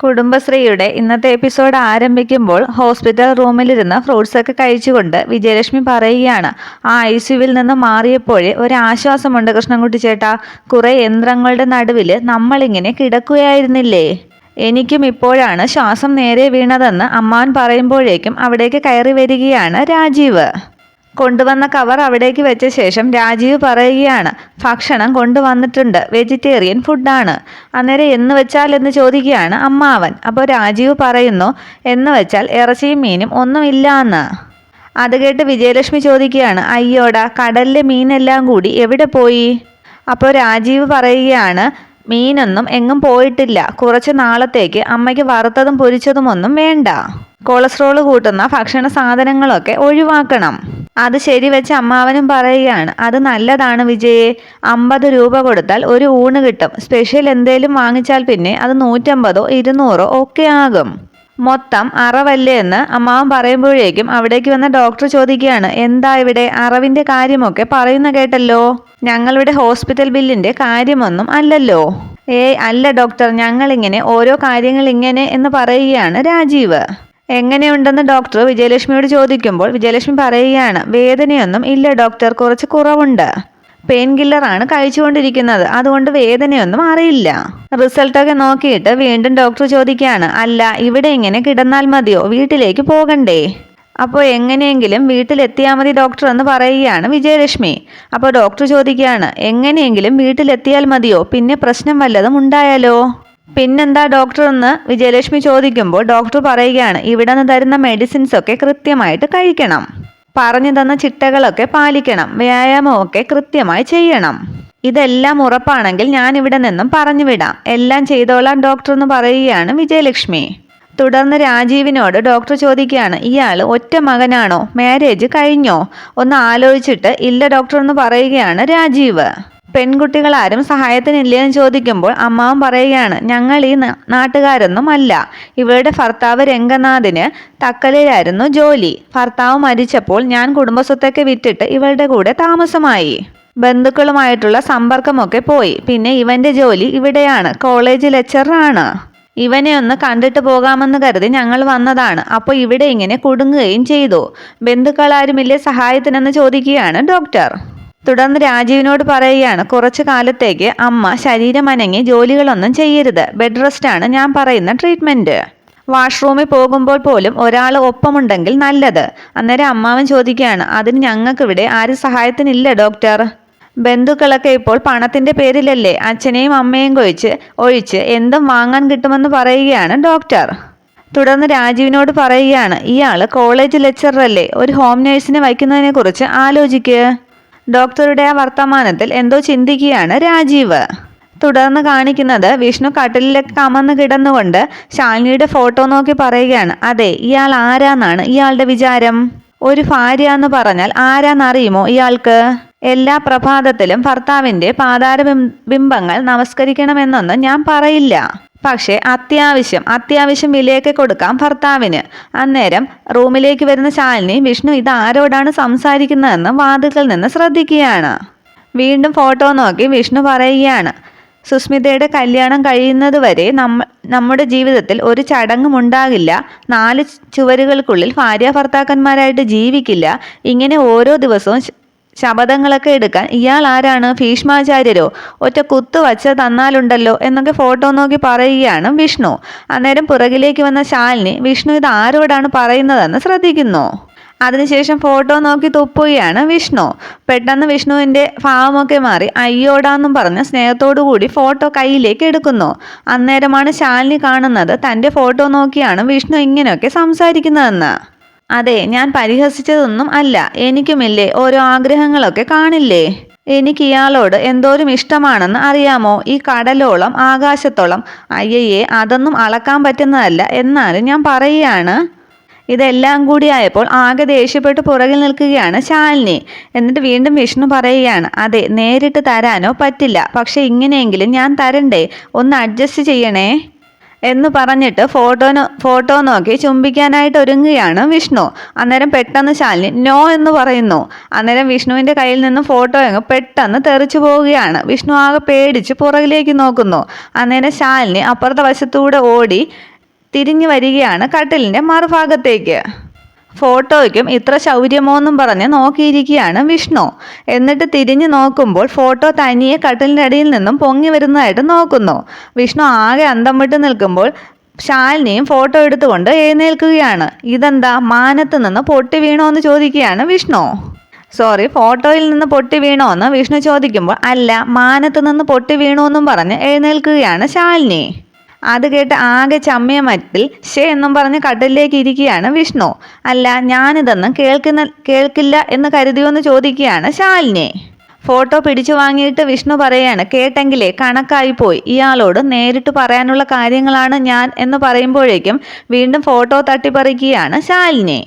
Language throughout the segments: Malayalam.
കുടുംബശ്രീയുടെ ഇന്നത്തെ എപ്പിസോഡ് ആരംഭിക്കുമ്പോൾ ഹോസ്പിറ്റൽ റൂമിലിരുന്ന് ഫ്രൂട്ട്സൊക്കെ കഴിച്ചുകൊണ്ട് വിജയലക്ഷ്മി പറയുകയാണ്, ആ ഐസിയുവിൽ നിന്ന് മാറിയപ്പോഴേ ഒരാശ്വാസമുണ്ട് കൃഷ്ണൻകുട്ടി ചേട്ടാ. കുറേ യന്ത്രങ്ങളുടെ നടുവിൽ നമ്മളിങ്ങനെ കിടക്കുകയായിരുന്നില്ലേ. എനിക്കും ഇപ്പോഴാണ് ശ്വാസം നേരെ വീണതെന്ന് അമ്മാവൻ പറയുമ്പോഴേക്കും അവിടേക്ക് കയറി വരികയാണ് രാജീവ്. കൊണ്ടുവന്ന കവർ അവിടേക്ക് വെച്ച ശേഷം രാജീവ് പറയുകയാണ്, ഭക്ഷണം കൊണ്ടുവന്നിട്ടുണ്ട്, വെജിറ്റേറിയൻ ഫുഡാണ്. അന്നേരം എന്ന് വെച്ചാൽ എന്ന് ചോദിക്കുകയാണ് അമ്മാവൻ. അപ്പോൾ രാജീവ് പറയുന്നു, എന്ന് വെച്ചാൽ ഇറച്ചിയും മീനും ഒന്നുമില്ല എന്ന്. അത് കേട്ട് വിജയലക്ഷ്മി ചോദിക്കുകയാണ്, അയ്യോടാ, കടലിലെ മീനെല്ലാം കൂടി എവിടെ പോയി? അപ്പോൾ രാജീവ് പറയുകയാണ്, മീനൊന്നും എങ്ങും പോയിട്ടില്ല. കുറച്ച് നാളത്തേക്ക് അമ്മയ്ക്ക് വറുത്തതും പൊരിച്ചതും ഒന്നും വേണ്ട. കൊളസ്ട്രോൾ കൂട്ടുന്ന ഭക്ഷണ സാധനങ്ങളൊക്കെ ഒഴിവാക്കണം. അത് ശരിവെച്ച് അമ്മാവനും പറയുകയാണ്, അത് നല്ലതാണ് വിജയെ. 50 രൂപ കൊടുത്താൽ ഒരു ഊണ് കിട്ടും. സ്പെഷ്യൽ എന്തേലും വാങ്ങിച്ചാൽ പിന്നെ അത് 150 200 ഒക്കെ ആകും. മൊത്തം അറവല്ലേ എന്ന് അമ്മാവൻ പറയുമ്പോഴേക്കും അവിടേക്ക് വന്ന ഡോക്ടർ ചോദിക്കുകയാണ്, എന്താ ഇവിടെ അറവിന്റെ കാര്യമൊക്കെ പറയുന്ന കേട്ടല്ലോ. ഞങ്ങളുടെ ഹോസ്പിറ്റൽ ബില്ലിന്റെ കാര്യമൊന്നും അല്ലല്ലോ. അല്ല ഡോക്ടർ, ഞങ്ങളിങ്ങനെ ഓരോ കാര്യങ്ങൾ ഇങ്ങനെ എന്ന് പറയുകയാണ് രാജീവ്. എങ്ങനെയുണ്ടെന്ന് ഡോക്ടർ വിജയലക്ഷ്മിയോട് ചോദിക്കുമ്പോൾ വിജയലക്ഷ്മി പറയുകയാണ്, വേദനയൊന്നും ഇല്ല ഡോക്ടർ, കുറച്ച് കുറവുണ്ട്. പെയിൻ കില്ലറാണ് കഴിച്ചുകൊണ്ടിരിക്കുന്നത്, അതുകൊണ്ട് വേദനയൊന്നും അറിയില്ല. റിസൾട്ടൊക്കെ നോക്കിയിട്ട് വീണ്ടും ഡോക്ടർ ചോദിക്കുകയാണ്, അല്ല ഇവിടെ ഇങ്ങനെ കിടന്നാൽ മതിയോ, വീട്ടിലേക്ക് പോകണ്ടേ? അപ്പോൾ എങ്ങനെയെങ്കിലും വീട്ടിലെത്തിയാൽ മതി ഡോക്ടർ എന്ന് പറയുകയാണ് വിജയലക്ഷ്മി. അപ്പോൾ ഡോക്ടർ ചോദിക്കുകയാണ്, എങ്ങനെയെങ്കിലും വീട്ടിലെത്തിയാൽ മതിയോ, പിന്നെ പ്രശ്നം വല്ലതും ഉണ്ടായാലോ? പിന്നെന്താ ഡോക്ടർ എന്ന് വിജയലക്ഷ്മി ചോദിക്കുമ്പോൾ ഡോക്ടർ പറയുകയാണ്, ഇവിടെ നിന്ന് തരുന്ന മെഡിസിൻസ് ഒക്കെ കൃത്യമായിട്ട് കഴിക്കണം, പറഞ്ഞു തന്ന ചിട്ടകളൊക്കെ പാലിക്കണം, വ്യായാമമൊക്കെ കൃത്യമായി ചെയ്യണം. ഇതെല്ലാം ഉറപ്പാണെങ്കിൽ ഞാൻ ഇവിടെ നിന്നും പറഞ്ഞു വിടാം, എല്ലാം ചെയ്തോളാം ഡോക്ടർ എന്ന് പറയുകയാണ് വിജയലക്ഷ്മി. തുടർന്ന് രാജീവിനോട് ഡോക്ടർ ചോദിക്കുകയാണ്, ഇയാൾ ഒറ്റ മകനാണോ, മാരേജ് കഴിഞ്ഞോ? ഒന്ന് ആലോചിച്ചിട്ട് ഇല്ല ഡോക്ടർ എന്ന് പറയുകയാണ് രാജീവ്. പെൺകുട്ടികളാരും സഹായത്തിനില്ലെന്ന് ചോദിക്കുമ്പോൾ അമ്മാവൻ പറയുകയാണ്, ഞങ്ങൾ ഈ നാട്ടുകാരൊന്നും അല്ല. ഇവരുടെ ഭർത്താവ് രംഗനാഥിന് തക്കലയിലായിരുന്നു ജോലി. ഭർത്താവ് മരിച്ചപ്പോൾ ഞാൻ കുടുംബസ്വത്തൊക്കെ വിറ്റിട്ട് ഇവരുടെ കൂടെ താമസമായി. ബന്ധുക്കളുമായിട്ടുള്ള സമ്പർക്കമൊക്കെ പോയി. പിന്നെ ഇവന്റെ ജോലി ഇവിടെയാണ്, കോളേജ് ലെക്ചറാണ്. ഇവനെ ഒന്ന് കണ്ടിട്ട് പോകാമെന്ന് കരുതി ഞങ്ങൾ വന്നതാണ്. അപ്പോൾ ഇവിടെ ഇങ്ങനെ കുടുങ്ങുകയും ചെയ്തു. ബന്ധുക്കളാരുമില്ലേ സഹായത്തിനെന്ന് ചോദിക്കുകയാണ് ഡോക്ടർ. തുടർന്ന് രാജീവിനോട് പറയുകയാണ്, കുറച്ചു കാലത്തേക്ക് അമ്മ ശരീരം അനങ്ങി ജോലികളൊന്നും ചെയ്യരുത്, ബെഡ് റെസ്റ്റാണ് ഞാൻ പറയുന്ന ട്രീറ്റ്മെൻറ്റ്. വാഷ്റൂമിൽ പോകുമ്പോൾ പോലും ഒരാൾ ഒപ്പമുണ്ടെങ്കിൽ നല്ലത്. അന്നേരം അമ്മാവൻ ചോദിക്കുകയാണ്, അതിന് ഞങ്ങൾക്കിവിടെ ആരും സഹായത്തിനില്ല ഡോക്ടർ. ബന്ധുക്കളൊക്കെ ഇപ്പോൾ പണത്തിൻ്റെ പേരിലല്ലേ അച്ഛനെയും അമ്മയും ഒഴിച്ച് എന്തും വാങ്ങാൻ കിട്ടുമെന്ന് പറയുകയാണ് ഡോക്ടർ. തുടർന്ന് രാജീവിനോട് പറയുകയാണ്, ഇയാൾ കോളേജ് ലെക്ചറല്ലേ, ഒരു ഹോം നേഴ്സിനെ വയ്ക്കുന്നതിനെ കുറിച്ച് ആലോചിക്കുക. ഡോക്ടറുടെ ആ വർത്തമാനത്തിൽ എന്തോ ചിന്തിക്കുകയാണ് രാജീവ്. തുടർന്ന് കാണിക്കുന്നത് വിഷ്ണു കട്ടിലിലേക്ക് കമന്ന് കിടന്നുകൊണ്ട് ശാലിനിയുടെ ഫോട്ടോ നോക്കി പറയുകയാണ്, അതെ, ഇയാൾ ആരാന്നാണ് ഇയാളുടെ വിചാരം? ഒരു ഭാര്യ എന്ന് പറഞ്ഞാൽ ആരാന്നറിയുമോ ഇയാൾക്ക്? എല്ലാ പ്രഭാതത്തിലും ഭർത്താവിൻ്റെ പാതാരബിംബങ്ങൾ നമസ്കരിക്കണമെന്നൊന്നും ഞാൻ പറയില്ല, പക്ഷേ അത്യാവശ്യം വിലയൊക്കെ കൊടുക്കാം ഭർത്താവിന്. അന്നേരം റൂമിലേക്ക് വരുന്ന ശാലിനി, വിഷ്ണു ഇതാരോടാണ് സംസാരിക്കുന്നതെന്ന് വാതിൽക്കൽ നിന്ന് ശ്രദ്ധിക്കുകയാണ്. വീണ്ടും ഫോട്ടോ നോക്കി വിഷ്ണു പറയുകയാണ്, സുസ്മിതയുടെ കല്യാണം കഴിയുന്നതുവരെ നമ്മുടെ ജീവിതത്തിൽ ഒരു ചടങ്ങും ഉണ്ടാകില്ല. 4 ചുവരുകൾക്കുള്ളിൽ ഭാര്യ ഭർത്താക്കന്മാരായിട്ട് ജീവിക്കില്ല. ഇങ്ങനെ ഓരോ ദിവസവും ശപഥങ്ങളൊക്കെ എടുക്കാൻ ഇയാൾ ആരാണ്, ഭീഷ്മാചാര്യരോ? ഒറ്റ കുത്തു വച്ച് തന്നാലുണ്ടല്ലോ എന്നൊക്കെ ഫോട്ടോ നോക്കി പറയുകയാണ് വിഷ്ണു. അന്നേരം പുറകിലേക്ക് വന്ന ശാലിനി, വിഷ്ണു ഇത് ആരോടാണ് പറയുന്നതെന്ന് ശ്രദ്ധിക്കുന്നു. അതിനുശേഷം ഫോട്ടോ നോക്കി തുപ്പുകയാണ് വിഷ്ണു. പെട്ടെന്ന് വിഷ്ണുവിൻ്റെ ഭാവമൊക്കെ മാറി അയ്യോടാന്നും പറഞ്ഞ് സ്നേഹത്തോടു കൂടി ഫോട്ടോ കയ്യിലേക്ക് എടുക്കുന്നു. അന്നേരമാണ് ശാലിനി കാണുന്നത് തൻ്റെ ഫോട്ടോ നോക്കിയാണ് വിഷ്ണു ഇങ്ങനെയൊക്കെ സംസാരിക്കുന്നതെന്ന്. അതെ, ഞാൻ പരിഹസിച്ചതൊന്നും അല്ല, എനിക്കുമില്ലേ ഓരോ ആഗ്രഹങ്ങളൊക്കെ കാണില്ലേ? എനിക്ക് ഇയാളോട് എന്തോരം ഇഷ്ടമാണെന്ന് അറിയാമോ? ഈ കടലോളം ആകാശത്തോളം. അയ്യയ്യേ, അതൊന്നും അളക്കാൻ പറ്റുന്നതല്ല. എന്നാലും ഞാൻ പറയുകയാണ്. ഇതെല്ലാം കൂടി ആയപ്പോൾ ആകെ ദേഷ്യപ്പെട്ട് പുറകിൽ നിൽക്കുകയാണ് ശാലിനി. എന്നിട്ട് വീണ്ടും വിഷ്ണു പറയുകയാണ്, അതെ, നേരിട്ട് തരാനോ പറ്റില്ല, പക്ഷെ ഇങ്ങനെയെങ്കിലും ഞാൻ തരണ്ടേ, ഒന്ന് അഡ്ജസ്റ്റ് ചെയ്യണേ എന്ന് പറഞ്ഞിട്ട് ഫോട്ടോ നോക്കി ചുംബിക്കാനായിട്ട് ഒരുങ്ങുകയാണ് വിഷ്ണു. അന്നേരം പെട്ടെന്ന് ശാലിനി നോ എന്ന് പറയുന്നു. അന്നേരം വിഷ്ണുവിൻ്റെ കയ്യിൽ നിന്ന് ഫോട്ടോ അങ്ങ് പെട്ടെന്ന് തെറിച്ചു പോവുകയാണ്. വിഷ്ണു ആകെ പേടിച്ച് പുറകിലേക്ക് നോക്കുന്നു. അന്നേരം ശാലിനി അപ്പുറത്തെ വശത്തൂടെ ഓടി തിരിഞ്ഞു വരികയാണ് കട്ടിലിൻ്റെ മറുഭാഗത്തേക്ക്. ഫോട്ടോയ്ക്കും ഇത്ര ശൗര്യമോന്നും പറഞ്ഞ് നോക്കിയിരിക്കുകയാണ് വിഷ്ണു. എന്നിട്ട് തിരിഞ്ഞു നോക്കുമ്പോൾ ഫോട്ടോ തനിയെ കട്ടിലിൻ്റെ അടിയിൽ നിന്നും പൊങ്ങി വരുന്നതായിട്ട് നോക്കുന്നു. വിഷ്ണു ആകെ അന്തം വിട്ട് നിൽക്കുമ്പോൾ ശാലിനിയും ഫോട്ടോ എടുത്തുകൊണ്ട് എഴുന്നേൽക്കുകയാണ്. ഇതെന്താ, മാനത്ത് നിന്ന് പൊട്ടി വീണോ എന്ന് ചോദിക്കുകയാണ് വിഷ്ണു. ഫോട്ടോയിൽ നിന്ന് പൊട്ടി വീണോ എന്ന് വിഷ്ണു ചോദിക്കുമ്പോൾ അല്ല, മാനത്ത് നിന്ന് പൊട്ടി വീണോ എന്നും പറഞ്ഞ് എഴുന്നേൽക്കുകയാണ് ശാലിനി. അത് കേട്ട് ആകെ ചമ്മിയ മറ്റിൽ എന്നും പറഞ്ഞ് കട്ടിലേക്ക് ഇരിക്കുകയാണ് വിഷ്ണു. അല്ല, ഞാനിതൊന്നും കേൾക്കില്ല എന്ന് കരുതിയോ എന്ന് ചോദിക്കുകയാണ് ശാലിനി. ഫോട്ടോ പിടിച്ചു വാങ്ങിയിട്ട് വിഷ്ണു പറയാണ്, കേട്ടെങ്കിലേ കണക്കായിപ്പോയി, ഇയാളോട് നേരിട്ട് പറയാനുള്ള കാര്യങ്ങളാണ് ഞാൻ എന്ന് പറയുമ്പോഴേക്കും വീണ്ടും ഫോട്ടോ തട്ടിപ്പറിക്കുകയാണ് ശാലിനി.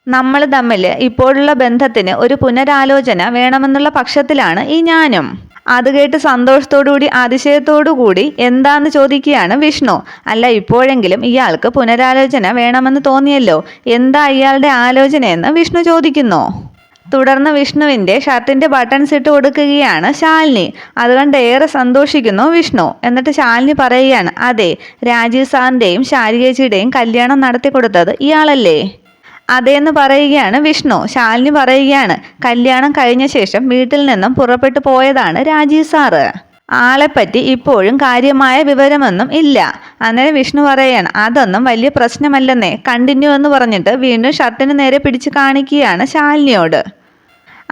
നമ്മൾ തമ്മിൽ ഇപ്പോഴുള്ള ബന്ധത്തിന് ഒരു പുനരാലോചന വേണമെന്നുള്ള പക്ഷത്തിലാണ് ഈ ഞാനും. അത് കേട്ട് സന്തോഷത്തോടുകൂടി അതിശയത്തോടുകൂടി എന്താന്ന് ചോദിക്കുകയാണ് വിഷ്ണു. അല്ല, ഇപ്പോഴെങ്കിലും ഇയാൾക്ക് പുനരാലോചന വേണമെന്ന് തോന്നിയല്ലോ, എന്താ ഇയാളുടെ ആലോചനയെന്ന് വിഷ്ണു ചോദിക്കുന്നു. തുടർന്ന് വിഷ്ണുവിൻ്റെ ഷർട്ടിൻ്റെ ബട്ടൺസ് ഇട്ട് കൊടുക്കുകയാണ് ശാലിനി. അതുകൊണ്ട് ഏറെ സന്തോഷിക്കുന്നു വിഷ്ണു. എന്നിട്ട് ശാലിനി പറയുകയാണ്, അതെ, രാജീവ് സാറിൻ്റെയും ശാരികേച്ചിയുടെയും കല്യാണം നടത്തി കൊടുത്തത് ഇയാളല്ലേ? അതേന്ന് പറയുകയാണ് വിഷ്ണു. ശാലിനി പറയുകയാണ്, കല്യാണം കഴിഞ്ഞ ശേഷം വീട്ടിൽ നിന്നും പുറപ്പെട്ടു പോയതാണ് രാജീവ് സാറ്. ആളെപ്പറ്റി ഇപ്പോഴും കാര്യമായ വിവരമൊന്നും ഇല്ല. അന്നേരം വിഷ്ണു പറയുകയാണ്, അതൊന്നും വലിയ പ്രശ്നമല്ലെന്നേ, കണ്ടിന്യൂ എന്ന് പറഞ്ഞിട്ട് വീണ്ടും ഷർട്ടിന് നേരെ പിടിച്ച് കാണിക്കുകയാണ് ശാലിനിയോട്.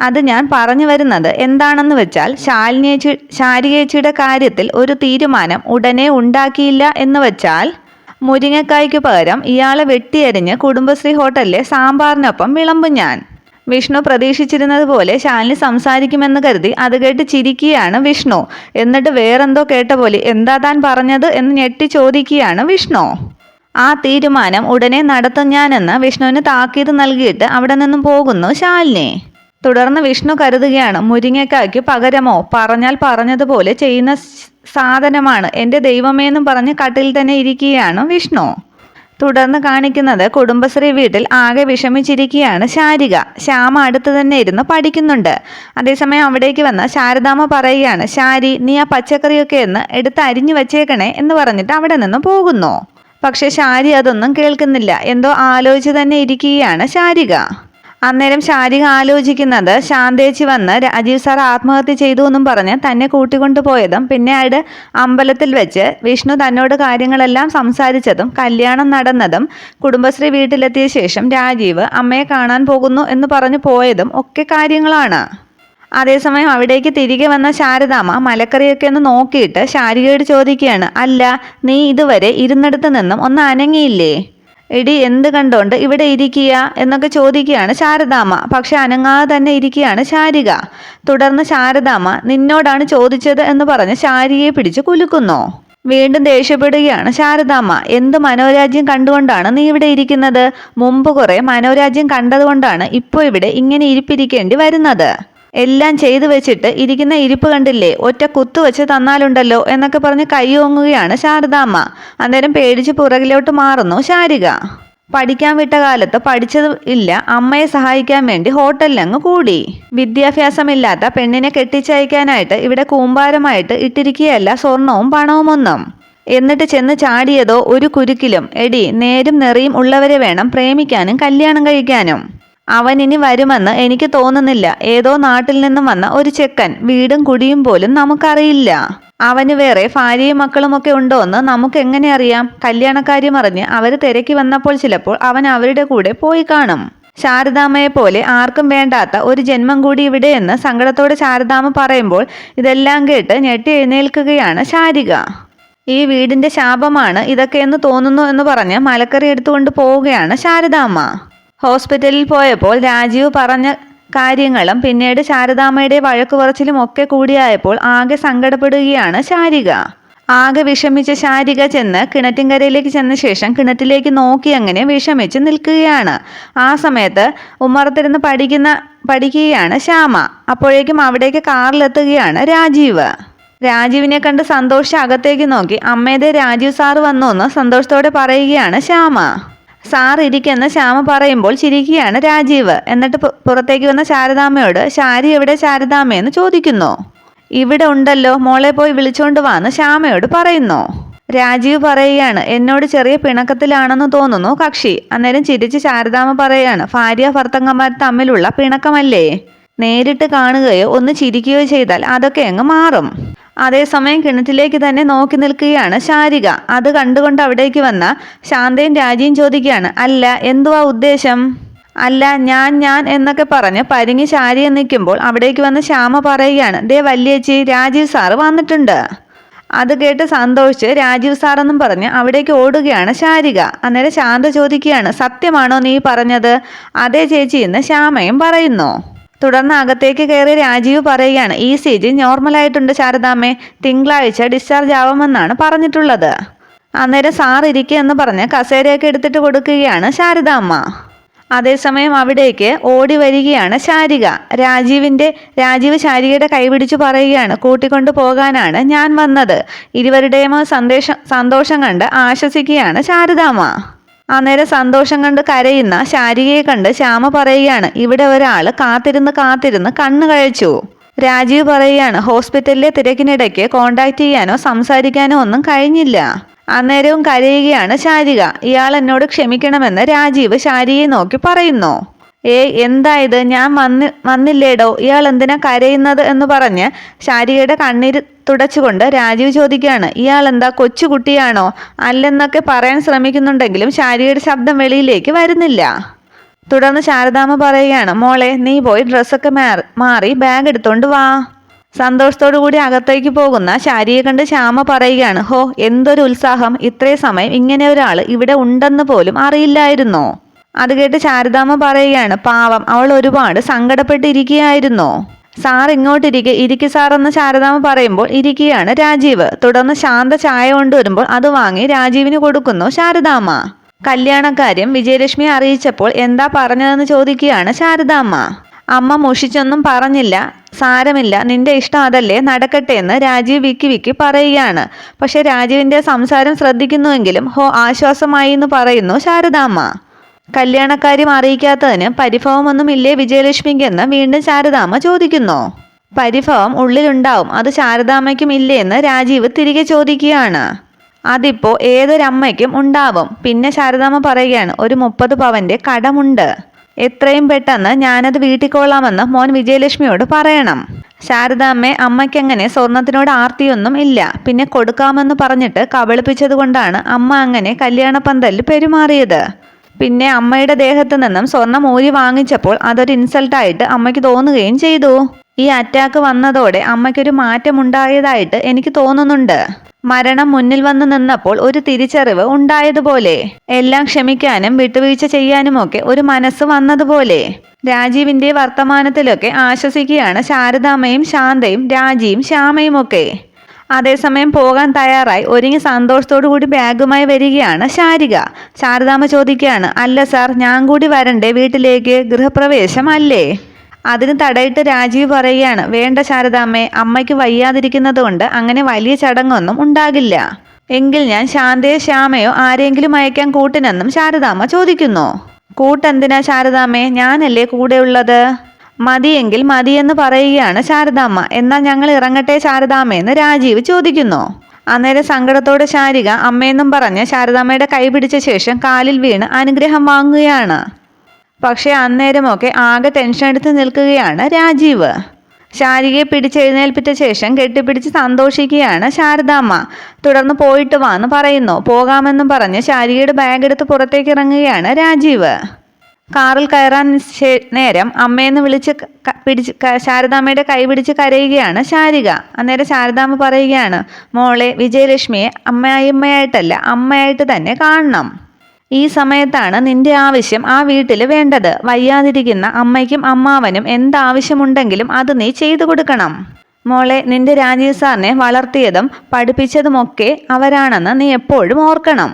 അത് ഞാൻ പറഞ്ഞു വരുന്നത് എന്താണെന്ന് വെച്ചാൽ, ശാരികേച്ചിയുടെ കാര്യത്തിൽ ഒരു തീരുമാനം ഉടനെ ഉണ്ടാക്കിയില്ല എന്ന് വെച്ചാൽ, മുരിങ്ങക്കായ്ക്ക് പകരം ഇയാളെ വെട്ടിയരിഞ്ഞ് കുടുംബശ്രീ ഹോട്ടലിലെ സാമ്പാറിനൊപ്പം വിളമ്പും ഞാൻ. വിഷ്ണു പ്രതീക്ഷിച്ചിരുന്നത് പോലെ ശാലിനി സംസാരിക്കുമെന്ന് കരുതി അത് കേട്ട് ചിരിക്കുകയാണ് വിഷ്ണു. എന്നിട്ട് വേറെന്തോ കേട്ട പോലെ എന്താ താൻ പറഞ്ഞത് എന്ന് ഞെട്ടി ചോദിക്കുകയാണ് വിഷ്ണു. ആ തീരുമാനം ഉടനെ നടത്തും ഞാനെന്ന് വിഷ്ണുവിന് താക്കീത് നൽകിയിട്ട് അവിടെ നിന്നും പോകുന്നു ശാലിനി. തുടർന്ന് വിഷ്ണു കരുതുകയാണ്, മുരിങ്ങക്കായ്ക്ക് പകരമോ, പറഞ്ഞാൽ പറഞ്ഞതുപോലെ ചെയ്യുന്ന സാധനമാണ് എൻ്റെ ദൈവമേന്നും പറഞ്ഞ് കട്ടിൽ തന്നെ ഇരിക്കുകയാണ് വിഷ്ണു. തുടർന്ന് കാണിക്കുന്നത് കുടുംബശ്രീ വീട്ടിൽ ആകെ വിഷമിച്ചിരിക്കുകയാണ് ശാരിക. ശ്യാമ അടുത്ത് തന്നെ ഇരുന്ന് പഠിക്കുന്നുണ്ട്. അതേസമയം അവിടേക്ക് വന്ന ശാരദാമ്മ പറയുകയാണ്, ശാരി, നീ ആ പച്ചക്കറിയൊക്കെ ഒന്ന് എടുത്ത് അരിഞ്ഞു വെച്ചേക്കണേ എന്ന് പറഞ്ഞിട്ട് അവിടെ നിന്ന് പോകുന്നു. പക്ഷെ ശാരി അതൊന്നും കേൾക്കുന്നില്ല. എന്തോ ആലോചിച്ച് തന്നെ ഇരിക്കുകയാണ് ശാരിക. അന്നേരം ശാരിക ആലോചിക്കുന്നത്, ശാന്തേച്ചി വന്ന് രാജീവ് സാർ ആത്മഹത്യ ചെയ്തു എന്നും പറഞ്ഞ് തന്നെ കൂട്ടിക്കൊണ്ടുപോയതും പിന്നീട് അമ്പലത്തിൽ വെച്ച് വിഷ്ണു തന്നോട് കാര്യങ്ങളെല്ലാം സംസാരിച്ചതും കല്യാണം നടന്നതും കുടുംബശ്രീ വീട്ടിലെത്തിയ ശേഷം രാജീവ് അമ്മയെ കാണാൻ പോകുന്നു എന്ന് പറഞ്ഞു പോയതും ഒക്കെ കാര്യങ്ങളാണ്. അതേസമയം അവിടേക്ക് തിരികെ വന്ന ശാരദാമ്മ മലക്കറിയൊക്കെ ഒന്ന് നോക്കിയിട്ട് ശാരികയോട് ചോദിക്കുകയാണ്, അല്ല, നീ ഇതുവരെ ഇരുന്നിടത്ത് നിന്നും ഒന്ന് അനങ്ങിയില്ലേ? എടി, എന്ത് കണ്ടോണ്ട് ഇവിടെ ഇരിക്കുക എന്നൊക്കെ ചോദിക്കുകയാണ് ശാരദാമ്മ. പക്ഷെ അനങ്ങാതെ തന്നെ ഇരിക്കുകയാണ് ശാരിക. തുടർന്ന് ശാരദാമ്മ, നിന്നോടാണ് ചോദിച്ചത് എന്ന് പറഞ്ഞ് ശാരികയെ പിടിച്ച് കുലുക്കുന്നു. വീണ്ടും ദേഷ്യപ്പെടുകയാണ് ശാരദാമ്മ. എന്ത് മനോരാജ്യം കണ്ടുകൊണ്ടാണ് നീ ഇവിടെ ഇരിക്കുന്നത്? മുമ്പ് കുറെ മനോരാജ്യം കണ്ടതുകൊണ്ടാണ് ഇപ്പോൾ ഇവിടെ ഇങ്ങനെ ഇരിപ്പിരിക്കേണ്ടി വരുന്നത്. എല്ലാം ചെയ്തു വെച്ചിട്ട് ഇരിക്കുന്ന ഇരിപ്പ് കണ്ടില്ലേ, ഒറ്റ കുത്തു വെച്ച് തന്നാലുണ്ടല്ലോ എന്നൊക്കെ പറഞ്ഞ് കൈയോങ്ങുകയാണ് ശാരദാമ്മ. അന്നേരം പേടിച്ച് പുറകിലോട്ട് മാറുന്നു ശാരിക. പഠിക്കാൻ വിട്ട കാലത്ത് പഠിച്ചത് ഇല്ല, അമ്മയെ സഹായിക്കാൻ വേണ്ടി ഹോട്ടലിലങ്ങ് കൂടി. വിദ്യാഭ്യാസമില്ലാത്ത പെണ്ണിനെ കെട്ടിച്ചയക്കാനായിട്ട് ഇവിടെ കൂമ്പാരമായിട്ട് ഇട്ടിരിക്കുകയല്ല സ്വർണവും പണവും ഒന്നും. എന്നിട്ട് ചെന്ന് ചാടിയതോ ഒരു കുരുക്കിലും. എടി, നേരും നെറിയും ഉള്ളവരെ വേണം പ്രേമിക്കാനും കല്യാണം കഴിക്കാനും. അവൻ ഇനി വരുമെന്ന് എനിക്ക് തോന്നുന്നില്ല. ഏതോ നാട്ടിൽ നിന്നും വന്ന ഒരു ചെക്കൻ, വീടും കുടിയും പോലും നമുക്കറിയില്ല. അവന് വേറെ ഭാര്യയും മക്കളുമൊക്കെ ഉണ്ടോ എന്ന് നമുക്ക് എങ്ങനെ അറിയാം? കല്യാണക്കാര്യം അറിഞ്ഞ് അവർ തിരക്കി വന്നപ്പോൾ ചിലപ്പോൾ അവൻ അവരുടെ കൂടെ പോയി കാണും. ശാരദാമ്മയെ പോലെ ആർക്കും വേണ്ടാത്ത ഒരു ജന്മം കൂടി ഇവിടെയെന്ന് സങ്കടത്തോടെ ശാരദാമ്മ പറയുമ്പോൾ ഇതെല്ലാം കേട്ട് ഞെട്ടി എഴുന്നേൽക്കുകയാണ് ശാരിക. ഈ വീടിന്റെ ശാപമാണ് ഇതൊക്കെയെന്ന് തോന്നുന്നു എന്ന് പറഞ്ഞ് മലക്കറി എടുത്തുകൊണ്ട് പോവുകയാണ് ശാരദാമ്മ. ഹോസ്പിറ്റലിൽ പോയപ്പോൾ രാജീവ് പറഞ്ഞ കാര്യങ്ങളും പിന്നീട് ശാരദാമ്മയുടെ വഴക്കു പറച്ചിലും ഒക്കെ കൂടിയായപ്പോൾ ആകെ സങ്കടപ്പെടുകയാണ് ശാരിക. ആകെ വിഷമിച്ച ശാരിക ചെന്ന് കിണറ്റിൻകരയിലേക്ക് ചെന്ന ശേഷം കിണറ്റിലേക്ക് നോക്കി അങ്ങനെ വിഷമിച്ച് നിൽക്കുകയാണ്. ആ സമയത്ത് ഉമ്മറത്തിരുന്ന് പഠിക്കുകയാണ് ശ്യാമ. അപ്പോഴേക്കും അവിടേക്ക് കാറിലെത്തുകയാണ് രാജീവ്. രാജീവിനെ കണ്ട് സന്തോഷിച്ച് അകത്തേക്ക് നോക്കി. അമ്മേതേ രാജീവ് സാറ് വന്നു എന്ന് സന്തോഷത്തോടെ പറയുകയാണ് ശ്യാമ. സാർ ഇരിക്കെന്ന് ശ്യാമ പറയുമ്പോൾ ചിരിക്കുകയാണ് രാജീവ്. എന്നിട്ട് പുറത്തേക്ക് വന്ന ശാരദാമ്മയോട് ശാരി എവിടെ ശാരദാമ്മയെന്ന് ചോദിക്കുന്നു. ഇവിടെ ഉണ്ടല്ലോ, മോളെ പോയി വിളിച്ചോണ്ട് വാന്ന് ശ്യാമയോട് പറയുന്നു. രാജീവ് പറയുകയാണ് എന്നോട് ചെറിയ പിണക്കത്തിലാണെന്ന് തോന്നുന്നു കക്ഷി. അന്നേരം ചിരിച്ച് ശാരദാമ്മ പറയുകയാണ് ഭാര്യ ഭർത്തങ്ങന്മാർ തമ്മിലുള്ള പിണക്കമല്ലേ, നേരിട്ട് കാണുകയോ ഒന്ന് ചിരിക്കുകയോ ചെയ്താൽ അതൊക്കെ അങ്ങ് മാറും. അതേസമയം കിണറ്റിലേക്ക് തന്നെ നോക്കി നിൽക്കുകയാണ് ശാരിക. അത് കണ്ടുകൊണ്ട് അവിടേക്ക് വന്ന ശാന്തയും രാജിയും ചോദിക്കുകയാണ് അല്ല എന്തുവാ ഉദ്ദേശം? അല്ല ഞാൻ എന്നൊക്കെ പറഞ്ഞ് പരിങ്ങി ശാരിയെ നിൽക്കുമ്പോൾ അവിടേക്ക് വന്ന് ശ്യാമ പറയുകയാണ് ദേ വല്യേച്ചി, രാജീവ് സാറ് വന്നിട്ടുണ്ട്. അത് കേട്ട് സന്തോഷിച്ച് രാജീവ് സാറെന്നും പറഞ്ഞ് അവിടേക്ക് ഓടുകയാണ് ശാരിക. അന്നേരം ശാന്ത ചോദിക്കുകയാണ് സത്യമാണോ നീ പറഞ്ഞത്? അതേ ചേച്ചി എന്ന് ശ്യാമയും പറയുന്നു. തുടർന്ന് അകത്തേക്ക് കയറി രാജീവ് പറയുകയാണ് ECG നോർമലായിട്ടുണ്ട് ശാരദാമ്മേ, തിങ്കളാഴ്ച ഡിസ്ചാർജ് ആവുമെന്നാണ് പറഞ്ഞിട്ടുള്ളത്. അന്നേരം സാർ ഇരിക്കുക എന്ന് പറഞ്ഞ് കസേരയൊക്കെ എടുത്തിട്ട് കൊടുക്കുകയാണ് ശാരദാമ്മ. അതേസമയം അവിടേക്ക് ഓടി വരികയാണ് ശാരിക. രാജീവ് ശാരികയുടെ കൈപിടിച്ച് പറയുകയാണ് കൂട്ടിക്കൊണ്ടു പോകാനാണ് ഞാൻ വന്നത്. ഇരുവരുടെയും സന്തോഷം കണ്ട് ആശ്വസിക്കുകയാണ് ശാരദാമ്മ. അന്നേരം സന്തോഷം കണ്ട് കരയുന്ന ശാരികയെ കണ്ട് ശ്യാമ പറയുകയാണ് ഇവിടെ ഒരാൾ കാത്തിരുന്ന് കണ്ണു കഴിച്ചു. രാജീവ് പറയുകയാണ് ഹോസ്പിറ്റലിലെ തിരക്കിനിടയ്ക്ക് കോണ്ടാക്ട് ചെയ്യാനോ സംസാരിക്കാനോ ഒന്നും കഴിഞ്ഞില്ല. അന്നേരവും കരയുകയാണ് ശാരിക. ഇയാൾ എന്നോട് ക്ഷമിക്കണമെന്ന് രാജീവ് ശാരികയെ നോക്കി പറയുന്നു. എന്തായത്, ഞാൻ വന്നില്ലേടോ, ഇയാൾ എന്തിനാ കരയുന്നത് എന്ന് പറഞ്ഞ് ശാരികയുടെ കണ്ണീര് തുടച്ചുകൊണ്ട് രാജീവ് ചോദിക്കുകയാണ് ഇയാൾ എന്താ കൊച്ചുകുട്ടിയാണോ? അല്ലെന്നൊക്കെ പറയാൻ ശ്രമിക്കുന്നുണ്ടെങ്കിലും ശാരികയുടെ ശബ്ദം വെളിയിലേക്ക് വരുന്നില്ല. തുടർന്ന് ശാരദാമ്മ പറയുകയാണ് മോളെ നീ പോയി ഡ്രസ്സൊക്കെ മാറി ബാഗ് എടുത്തോണ്ട് വാ. സന്തോഷത്തോടു കൂടി അകത്തേക്ക് പോകുന്ന ശാരിയെ കണ്ട് ശ്യാമ പറയുകയാണ് ഹോ എന്തൊരു ഉത്സാഹം, ഇത്രയും സമയം ഇങ്ങനെ ഒരാൾ ഇവിടെ ഉണ്ടെന്ന് പോലും അറിയില്ലായിരുന്നോ? അത് കേട്ട് ശാരദാമ്മ പറയുകയാണ് പാവം, അവൾ ഒരുപാട് സങ്കടപ്പെട്ടിരിക്കുകയായിരുന്നു. സാർ ഇരിക്കു സാറെന്ന് ശാരദാമ്മ പറയുമ്പോൾ ഇരിക്കുകയാണ് രാജീവ്. തുടർന്ന് ശാന്ത ചായ കൊണ്ടുവരുമ്പോൾ അത് വാങ്ങി രാജീവിന് കൊടുക്കുന്നു ശാരദാമ്മ. കല്യാണക്കാര്യം വിജയലക്ഷ്മിയെ അറിയിച്ചപ്പോൾ എന്താ പറഞ്ഞതെന്ന് ചോദിക്കുകയാണ് ശാരദാമ്മ. അമ്മ മുഷിച്ചൊന്നും പറഞ്ഞില്ല, സാരമില്ല, നിന്റെ ഇഷ്ടം അതല്ലേ, നടക്കട്ടെ എന്ന് രാജീവ് വിക്കി പറയുകയാണ്. പക്ഷെ രാജീവിന്റെ സംസാരം ശ്രദ്ധിക്കുന്നുവെങ്കിലും ഹോ ആശ്വാസമായി എന്ന് പറയുന്നു ശാരദാമ്മ. കല്യാണക്കാര്യം അറിയിക്കാത്തതിന് പരിഭവമൊന്നുമില്ലേ വിജയലക്ഷ്മിക്കെന്ന് വീണ്ടും ശാരദാമ്മ ചോദിക്കുന്നു. പരിഭവം ഉള്ളിലുണ്ടാവും, അത് ശാരദാമ്മയ്ക്കും ഇല്ലേ എന്ന് രാജീവ് തിരികെ ചോദിക്കുകയാണ്. അതിപ്പോ ഏതൊരമ്മയ്ക്കും ഉണ്ടാവും. പിന്നെ ശാരദാമ്മ പറയുകയാണ് ഒരു 30 പവന്റെ കടമുണ്ട്, എത്രയും പെട്ടെന്ന് ഞാനത് വീട്ടിക്കൊള്ളാമെന്ന് മോൻ വിജയലക്ഷ്മിയോട് പറയണം. ശാരദാമ്മേ, അമ്മയ്ക്കങ്ങനെ സ്വർണത്തിനോട് ആർത്തിയൊന്നും ഇല്ല. പിന്നെ കൊടുക്കാമെന്ന് പറഞ്ഞിട്ട് കബളിപ്പിച്ചത് കൊണ്ടാണ് അമ്മ അങ്ങനെ കല്യാണപ്പന്തലിൽ പെരുമാറിയത്. പിന്നെ അമ്മയുടെ ദേഹത്ത് നിന്നും സ്വർണം ഊരി വാങ്ങിച്ചപ്പോൾ അതൊരു ഇൻസൾട്ടായിട്ട് അമ്മയ്ക്ക് തോന്നുകയും ചെയ്തു. ഈ അറ്റാക്ക് വന്നതോടെ അമ്മയ്ക്കൊരു മാറ്റമുണ്ടായതായിട്ട് എനിക്ക് തോന്നുന്നുണ്ട്. മരണം മുന്നിൽ വന്നു നിന്നപ്പോൾ ഒരു തിരിച്ചറിവ് ഉണ്ടായതുപോലെ, എല്ലാം ക്ഷമിക്കാനും വിട്ടുവീഴ്ച ചെയ്യാനുമൊക്കെ ഒരു മനസ്സ് വന്നതുപോലെ. രാജീവിന്റെ വർത്തമാനത്തിലൊക്കെ ആശ്വസിക്കുകയാണ് ശാരദാമ്മയും ശാന്തയും രാജിയും ശ്യാമയും ഒക്കെ. അതേസമയം പോകാൻ തയ്യാറായി ഒരുങ്ങി സന്തോഷത്തോടു കൂടി ബാഗുമായി വരികയാണ് ശാരിക. ശാരദാമ്മ ചോദിക്കുകയാണ് അല്ല സാർ, ഞാൻ കൂടി വരണ്ടേ വീട്ടിലേക്ക്, ഗൃഹപ്രവേശം അല്ലേ? അതിന് തടയിട്ട് രാജീവ് പറയുകയാണ് വേണ്ട ശാരദാമ്മേ, അമ്മയ്ക്ക് വയ്യാതിരിക്കുന്നത് കൊണ്ട് അങ്ങനെ വലിയ ചടങ്ങൊന്നും ഉണ്ടാകില്ല. എങ്കിൽ ഞാൻ ശാന്തയോ ശ്യാമയോ ആരെങ്കിലും അയക്കാൻ കൂട്ടിനെന്നും ശാരദാമ്മ ചോദിക്കുന്നു. കൂട്ടെന്തിനാ ശാരദാമ്മേ, ഞാനല്ലേ കൂടെയുള്ളത്. മതിയെങ്കിൽ മതിയെന്ന് പറയുകയാണ് ശാരദാമ്മ. എന്നാൽ ഞങ്ങൾ ഇറങ്ങട്ടെ ശാരദാമ്മയെന്ന് രാജീവ് ചോദിക്കുന്നു. അന്നേരം സങ്കടത്തോടെ ശാരിക അമ്മയെന്നും പറഞ്ഞ് ശാരദാമ്മയുടെ കൈ പിടിച്ച ശേഷം കാലിൽ വീണ് അനുഗ്രഹം വാങ്ങുകയാണ്. പക്ഷെ അന്നേരമൊക്കെ ആകെ ടെൻഷൻ എടുത്ത് നിൽക്കുകയാണ് രാജീവ്. ശാരികയെ പിടിച്ചെഴുന്നേൽപ്പിച്ച ശേഷം കെട്ടിപ്പിടിച്ച് സന്തോഷിക്കുകയാണ് ശാരദാമ്മ. തുടർന്ന് പോയിട്ട് വാന്ന് പറയുന്നു. പോകാമെന്നും പറഞ്ഞ് ശാരികയുടെ ബാഗ് എടുത്ത് പുറത്തേക്ക് ഇറങ്ങുകയാണ് രാജീവ്. കാറിൽ കയറാൻ നേരം അമ്മയെന്ന് പിടിച്ച് ശാരദാമ്മയുടെ കൈ പിടിച്ച് കരയുകയാണ് ശാരിക. അന്നേരം ശാരദാമ്മ പറയുകയാണ് മോളെ, വിജയലക്ഷ്മിയെ അമ്മയായിട്ടല്ല അമ്മയായിട്ട് തന്നെ കാണണം. ഈ സമയത്താണ് നിന്റെ ആവശ്യം ആ വീട്ടിൽ വേണ്ടത്. വയ്യാതിരിക്കുന്ന അമ്മയ്ക്കും അമ്മാവനും എന്താവശ്യമുണ്ടെങ്കിലും അത് നീ ചെയ്തു കൊടുക്കണം. മോളെ, നിന്റെ രാജീവ് സാറിനെ വളർത്തിയതും പഠിപ്പിച്ചതുമൊക്കെ അവരാണെന്ന് നീ എപ്പോഴും ഓർക്കണം.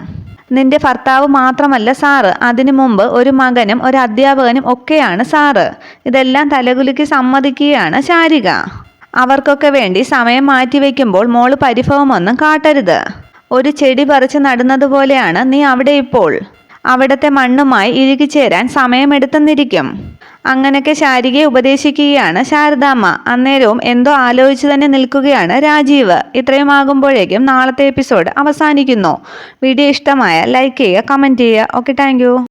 നിന്റെ ഭർത്താവ് മാത്രമല്ല സാറ്, അതിനു മുമ്പ് ഒരു മകനും ഒരു അധ്യാപകനും ഒക്കെയാണ് സാറ്. ഇതെല്ലാം തലകുലുക്കി സമ്മതിക്കുകയാണ് ശാരിക. അവർക്കൊക്കെ വേണ്ടി സമയം മാറ്റിവെക്കുമ്പോൾ മോള് പരിഭവമൊന്നും കാട്ടരുത്. ഒരു ചെടി പറിച്ച് നടുന്നത് പോലെയാണ് നീ അവിടെ ഇപ്പോൾ. അവിടത്തെ മണ്ണുമായി ഇഴുകിച്ചേരാൻ സമയമെടുത്തെന്നിരിക്കും. അങ്ങനെയൊക്കെ ശാരികയെ ഉപദേശിക്കുകയാണ് ശാരദാമ്മ. അന്നേരവും എന്തോ ആലോചിച്ച് തന്നെ നിൽക്കുകയാണ് രാജീവ്. ഇത്രയും ആകുമ്പോഴേക്കും നാളത്തെ എപ്പിസോഡ് അവസാനിക്കുന്നു. വീഡിയോ ഇഷ്ടമായ ലൈക്ക് ചെയ്യുക, കമൻറ്റ് ചെയ്യുക. Okay, thank